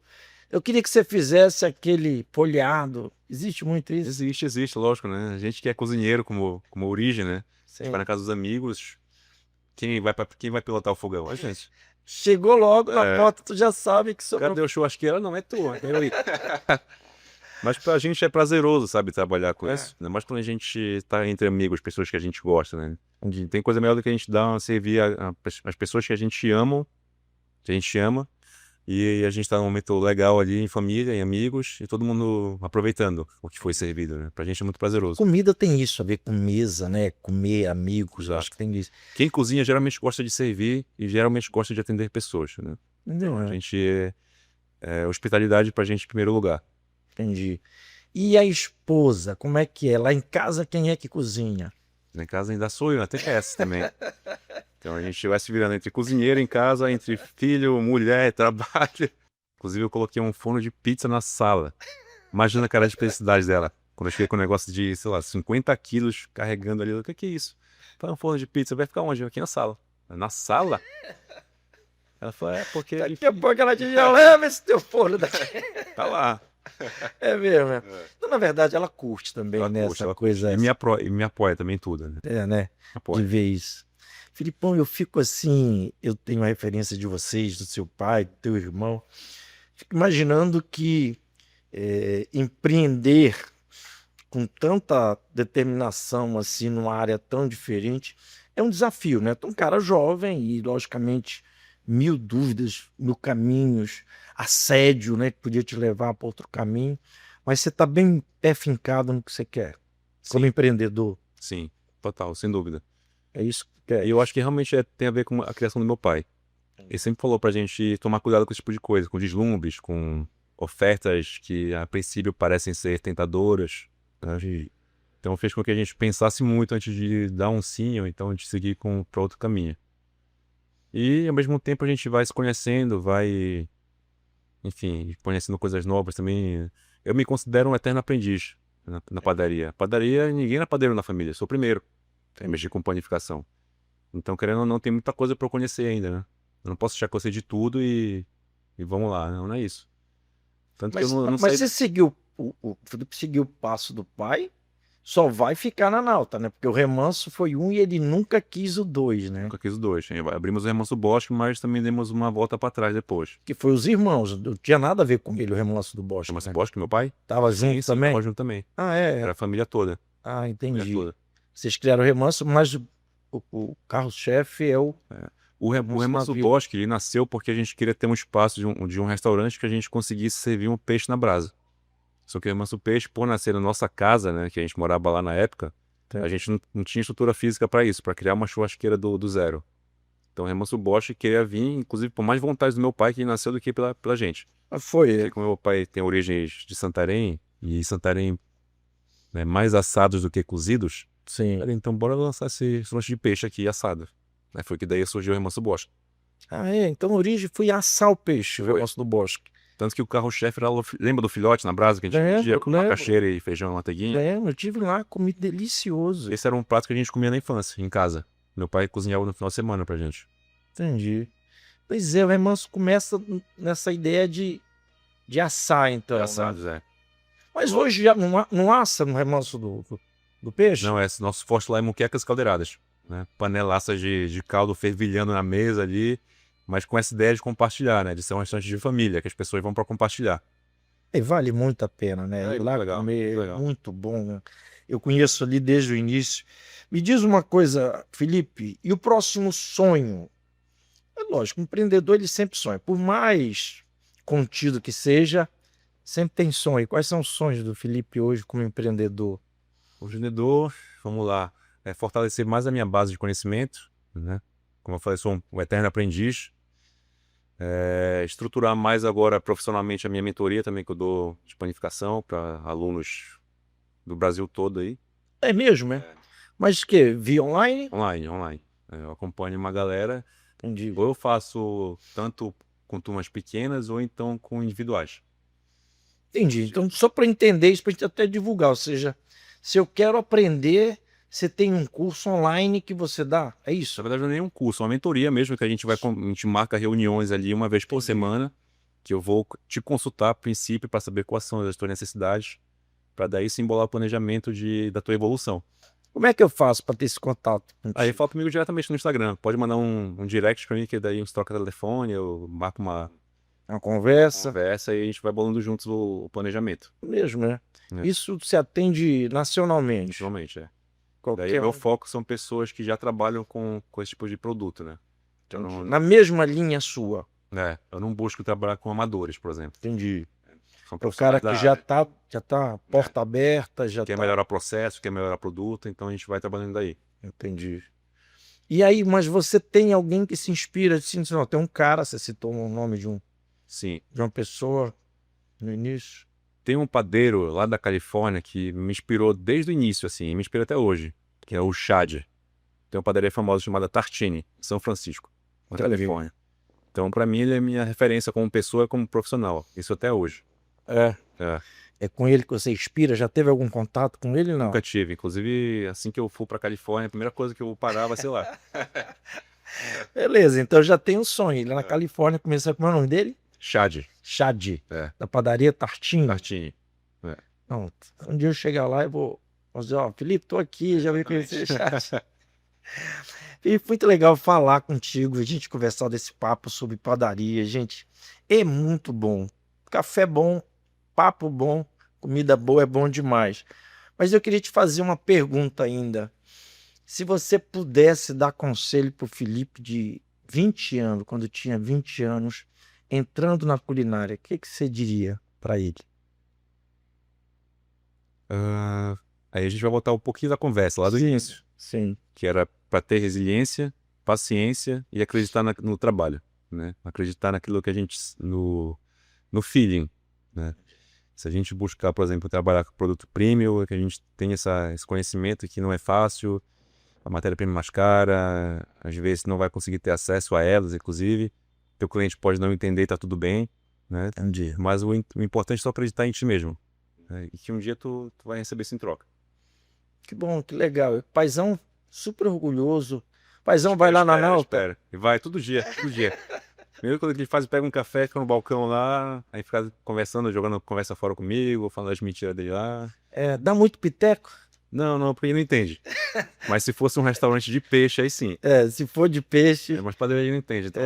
Eu queria que você fizesse aquele folheado. Existe muito isso? Existe, lógico, né? A gente que é cozinheiro como origem, né? A gente vai Sim. na casa dos amigos. Quem vai pilotar o fogão? A gente. Chegou logo na É, porta, tu já sabe que sobrou. cadê o churrasqueiro? Não, é tua. É eu ir. Mas pra gente é prazeroso, sabe, trabalhar com É. isso. Ainda mais quando a gente tá entre amigos, pessoas que a gente gosta, né? Tem coisa melhor do que a gente dar, servir as pessoas que a gente ama, e a gente tá num momento legal ali, em família, em amigos, e todo mundo aproveitando o que foi servido, né? Pra gente é muito prazeroso. Comida tem isso a ver com mesa, né? Comer, amigos, eu acho que tem isso. Quem cozinha geralmente gosta de servir e geralmente gosta de atender pessoas, né? Entendeu? A gente hospitalidade pra gente em primeiro lugar. Entendi. E a esposa, como é que é? Lá em casa, quem é que cozinha? Lá em casa ainda sou eu, até essa também. Então a gente vai se virando entre cozinheiro em casa, entre filho, mulher, trabalho. Inclusive eu coloquei um forno de pizza na sala. Imagina a cara de felicidade dela. Quando eu cheguei com um negócio de, sei lá, 50 quilos carregando ali. O que é isso? Foi um forno de pizza, vai ficar onde? Aqui na sala. Na sala? Ela falou, porque Daqui a pouco ela diz, já leva esse teu forno daqui. tá lá. É mesmo, né? Então, na verdade, ela curte também, Ela né? curte, Essa ela coisa. curte. E me apoia também tudo, né? É, né? De Apoia. ver isso. Filipão, eu fico assim, eu tenho a referência de vocês, do seu pai, do teu irmão. Fico imaginando que empreender com tanta determinação assim numa área tão diferente é um desafio, né? Tu é um cara jovem e logicamente mil dúvidas, mil caminhos, assédio, né, que podia te levar para outro caminho, mas você está bem pé fincado no que você quer como Sim, empreendedor. sim, total, sem dúvida. É isso que quer. E eu acho que realmente tem a ver com a criação do meu pai. Ele sempre falou pra gente tomar cuidado com esse tipo de coisa, com deslumbres, com ofertas que a princípio parecem ser tentadoras, né? Então fez com que a gente pensasse muito antes de dar um sim ou então de seguir para outro caminho. E ao mesmo tempo a gente vai se conhecendo, vai, enfim, conhecendo coisas novas também. Eu me considero um eterno aprendiz na padaria. Padaria, ninguém é padeiro na família, sou o primeiro a mexer com panificação. Então, querendo ou não, tem muita coisa para eu conhecer ainda, né? Eu não posso achar que eu sei de tudo e vamos lá, não é isso. Tanto que eu não Mas saí. você seguiu, o Felipe seguiu o passo do pai, só vai ficar na Nauta, né? Porque o Remanso foi um e ele nunca quis o dois, né? Nunca quis os dois. Abrimos o Remanso Bosque, mas também demos uma volta para trás depois. Que foi os irmãos, não tinha nada a ver com ele, o Remanso do Bosque. Remanso Né? Bosque, meu pai? Tava junto Sim, também? tava junto também. Ah, é. Era a família toda. Ah, Família entendi. toda. Vocês criaram o Remanso, mas o carro-chefe é o O Remanso navio. Bosque, ele nasceu porque a gente queria ter um espaço de um restaurante que a gente conseguisse servir um peixe na brasa. Só que o Remanso Peixe, por nascer na nossa casa, né, que a gente morava lá na época, Tá. a gente não tinha estrutura física para isso, para criar uma churrasqueira do zero. Então o Remanso Bosque queria vir, inclusive, por mais vontade do meu pai, que ele nasceu do que pela gente. Foi. Porque como meu pai tem origens de Santarém, e Santarém né, mais assados do que cozidos, Sim. falei, então bora lançar esse lanche de peixe aqui assado. Né, foi que daí surgiu o Remanso Bosque. Ah, é. Então a origem foi assar o peixe, o Foi. Remanso do Bosque. Tanto que o carro-chefe era, lembra do filhote na brasa que a gente Lembro, pedia com lembro. macaxeira e feijão manteiguinha? Eu tive lá, comi delicioso. Esse era um prato que a gente comia na infância, em casa. Meu pai cozinhava no final de semana pra gente. Entendi. Pois é, o Remanso começa nessa ideia de assar, então. Né? Assados, é. Mas hoje já não assa no Remanso do peixe? Não, nosso forte lá é muquecas caldeiradas. Né? Panelaças de caldo fervilhando na mesa ali, mas com essa ideia de compartilhar, né? De ser um restaurante de família, que as pessoas vão para compartilhar. E vale muito a pena, né? Ir lá legal, comer, legal. muito bom, né? Eu conheço ali desde o início. Me diz uma coisa, Felipe, e o próximo sonho? É lógico, o empreendedor ele sempre sonha. Por mais contido que seja, sempre tem sonho. Quais são os sonhos do Felipe hoje como empreendedor? O vendedor, vamos lá, fortalecer mais a minha base de conhecimento, né? Como eu falei, sou um eterno aprendiz. Estruturar mais agora profissionalmente a minha mentoria também, que eu dou de panificação para alunos do Brasil todo aí. É mesmo, é? Mas que? Via online? Online. Eu acompanho uma galera, Entendi. ou eu faço tanto com turmas pequenas ou então com individuais. Entendi. Então, só para entender isso, para a gente até divulgar, ou seja, se eu quero aprender, você tem um curso online que você dá? É isso? Na verdade, não é nenhum curso, é uma mentoria mesmo, que a gente marca reuniões ali uma vez por Entendi. semana, que eu vou te consultar a princípio para saber quais são as tuas necessidades, para daí sim embolar o planejamento da tua evolução. Como é que eu faço para ter esse contato Aí contigo? fala comigo diretamente no Instagram. Pode mandar um direct para mim, que daí a gente troca telefone, eu marco uma Uma conversa? conversa e a gente vai bolando juntos o planejamento. Mesmo, né? É. Isso se atende nacionalmente. Principalmente, Daí Qualquer meu um. foco são pessoas que já trabalham com esse tipo de produto, né? Então, Entendi. Na mesma linha sua. eu não busco trabalhar com amadores, por exemplo. Entendi. São É o cara profissionais que da já tá porta aberta, já quer tá. melhorar o processo, quer melhorar o produto, então a gente vai trabalhando daí. Entendi. E aí, mas você tem alguém que se inspira, assim, não, tem um cara, você citou o nome Sim. de uma pessoa no início. Tem um padeiro lá da Califórnia que me inspirou desde o início, assim, e me inspira até hoje, que é o Chad. Tem uma padaria famosa chamada Tartini, em São Francisco, na Entendi. Califórnia. Então, para mim, ele é minha referência como pessoa e como profissional. Isso até hoje. É. É. É com ele que você inspira? Já teve algum contato com ele? Não. Nunca tive. Inclusive, assim que eu for para Califórnia, a primeira coisa que eu vou parar vai ser lá. Beleza, então já tem um sonho. Lá na Califórnia, começou com o nome dele? Chad. Chad, É. da padaria Tartini. Tartini. Pronto. Um dia eu chegar lá e vou dizer, ó, Felipe, tô aqui, já vim conhecer o Chad. Felipe, muito legal falar contigo, a gente conversar desse papo sobre padaria, gente. É muito bom. Café bom, papo bom, comida boa é bom demais. Mas eu queria te fazer uma pergunta ainda. Se você pudesse dar conselho pro Felipe de 20 anos, quando tinha 20 anos, entrando na culinária, o que você diria para ele? Aí a gente vai voltar um pouquinho da conversa lá do início, Sim. que era para ter resiliência, paciência e acreditar no trabalho, né? Acreditar naquilo que a gente no feeling, né? Se a gente buscar, por exemplo, trabalhar com produto premium, que a gente tem esse conhecimento que não é fácil, a matéria-prima é mais cara, às vezes não vai conseguir ter acesso a elas, inclusive, teu cliente pode não entender e tá tudo bem, né? Entendi. Mas o importante é só acreditar em ti mesmo, né? E que um dia tu vai receber isso em troca. Que bom, que legal. Paizão super orgulhoso. Paizão vai lá na Nauta. Espera. E vai todo dia, todo dia. Primeiro quando ele faz, pega um café, fica no balcão lá, aí fica conversando, jogando conversa fora comigo, falando as mentiras dele lá. Dá muito piteco? Não, porque ele não entende. Mas se fosse um restaurante de peixe, aí sim. Se for de peixe, Mas padaria ele não entende. Então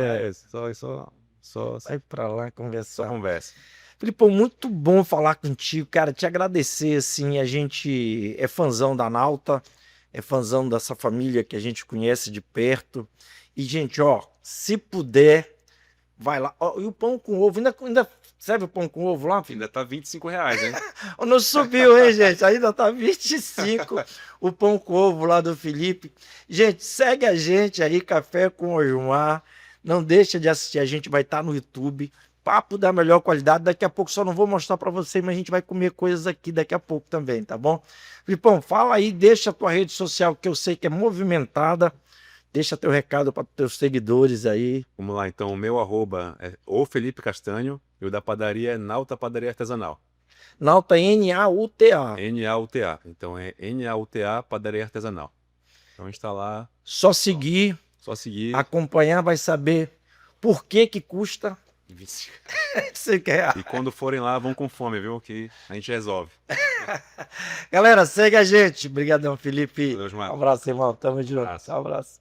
só vai pra lá conversar. conversa. Filipão, muito bom falar contigo, cara, te agradecer, assim, a gente é fãzão da Nauta, é fãzão dessa família que a gente conhece de perto, e, gente, ó, se puder, vai lá, ó, e o pão com ovo, ainda serve o pão com ovo lá, filho? Ainda tá R$25, hein? Não subiu, hein, gente, ainda tá 25 o pão com ovo lá do Felipe. Gente, segue a gente aí, Café com Osmar, não deixa de assistir, a gente vai estar no YouTube, papo da melhor qualidade, daqui a pouco só não vou mostrar para você, mas a gente vai comer coisas aqui daqui a pouco também, tá bom? Filipão, fala aí, deixa a tua rede social, que eu sei que é movimentada, deixa teu recado para teus seguidores aí. Vamos lá, então, o meu arroba é o Felipe Castanho, e o da padaria é Nauta Padaria Artesanal. Nauta, N-A-U-T-A. N-A-U-T-A, então é N-A-U-T-A Padaria Artesanal. Então a gente tá lá, Só seguir, só seguir. acompanhar, vai saber por que custa você quer. E quando forem lá, vão com fome, viu? Que a gente resolve. Galera, segue a gente. Obrigadão, Felipe. Valeu, Osmar. Um abraço, irmão. Tamo junto. Abraço. Um abraço.